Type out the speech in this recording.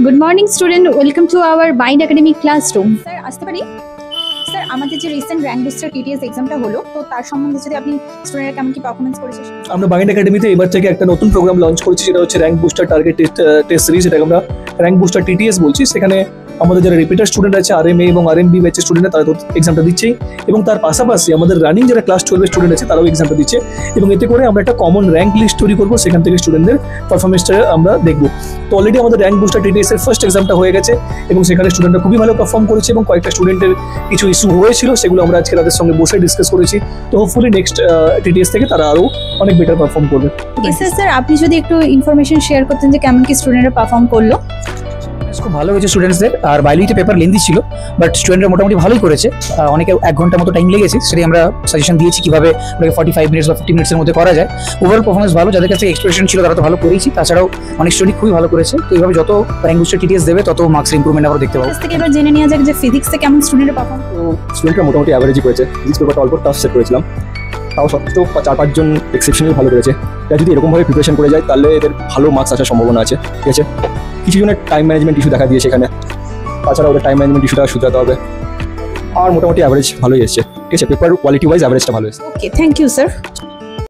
Good morning, student. Welcome to our Bind Academy classroom. Sir আসতে পারি? Sir আমাদের যে রিসেন্ট র্যাঙ্ক বুস্টার টিটিএস এক্সামটা হলো, তো তার সম্বন্ধে যদি আপনি স্টুডেন্টরা কেমন কি পারফরমেন্স করেছে? আমরা বাইন্ড একাডেমিতে এবার থেকে একটা নতুন প্রোগ্রাম লঞ্চ করছি, যেটা হচ্ছে rank booster target test series. এটাকে আমরা র্যাঙ্ক বুস্টার টিটিএস বলছি। সেখানে আমাদের যারা রিপিটার স্টুডেন্ট আছে, RMA এবং RMB ব্যাচের স্টুডেন্ট, তারা তো এক্সামটা দিচ্ছেই, এবং তার পাশাপাশি আমাদের রানিং যারা ক্লাস 12 স্টুডেন্ট আছে তারাও এক্সামটা দিচ্ছে। এবং এতে করে আমরা একটা কমন র্যাঙ্ক লিস্ট তৈরি করবো, সেখান থেকে স্টুডেন্টদের পারফরমেন্সটা আমরা দেখবো। তো অলরেডি আমাদের র্যাঙ্ক বুস্টার টিটিএস এর ফার্স্ট এক্সামটা হয়ে গেছে, এবং সেখানে স্টুডেন্টরা খুবই ভালো পারফর্ম করেছে, এবং কয়েকটা স্টুডেন্টের কিছু ইস্যু হয়েছিল, সেগুলো আমরা আজকে তাদের সঙ্গে বসে ডিসকাস করেছি। তো হোপফুলি নেক্সট টিটিএস থেকে তারা আরও অনেক বেটার পারফর্ম করবে। স্যার আপনি যদি একটু ইনফরমেশন শেয়ার করতেন যে কেমন কি স্টুডেন্টরা পারফর্ম করলো? খুব ভালো হয়েছে স্টুডেন্টসদের। আর বায়োলজিতে পেপার লেন্দি ছিল, বাট স্টুডেন্টরা মোটামুটি ভালোই করেছে। অনেকে 1 ঘন্টার মতো টাইম লেগেছে, সেটাই আমরা সাজেশন দিয়েছি কিভাবে ওটাকে 45 মিনিটস বা 50 মিনিটসের মধ্যে করা যায়। ওভারঅল পারফরমেন্স ভালো, যাদের কাছে এক্সপ্রেশন ছিল তারা তো ভালো করেছি, তাছাড়াও অনেক স্টুডেন্ট খুবই ভালো করেছে। তো এইভাবে যত র্যাঙ্ক বুস্টার টিটিএস দেবে তত মার্কস ইমপ্রুভমেন্ট আমরা দেখতে পাবো। থেকে এবার জেনে নেওয়া যাক যে ফিজিক্সে কেমন স্টুডেন্টরা পারফর্ম। তো স্টুডেন্টরা মোটামুটি অ্যাভারেজই করেছে। ফিজিক্স পেপারটা অল্প টাফ সেট করেছিলাম, তাও সত্ত্বেও 4-5 জন এক্সেপশনালি ভালো করেছে। এরা যদি এরকমভাবে প্রিপারেশন করে যায় তাহলে এদের ভালো মার্কস আসার সম্ভাবনা আছে। ঠিক আছে, কিছু জনের টাইম ম্যানেজমেন্ট ইস্যু দেখা দিয়েছে এখানে, তাছাড়া ওদের টাইম ম্যানেজমেন্ট ইস্যুটা শুধরাতে হবে। আর মোটামুটি অ্যাভারেজ ভালোই এসছে। ঠিক আছে, পেপার কোয়ালিটি ওয়াইজ অ্যাভারেজটা ভালো এসছে। ওকে, থ্যাংক ইউ স্যার।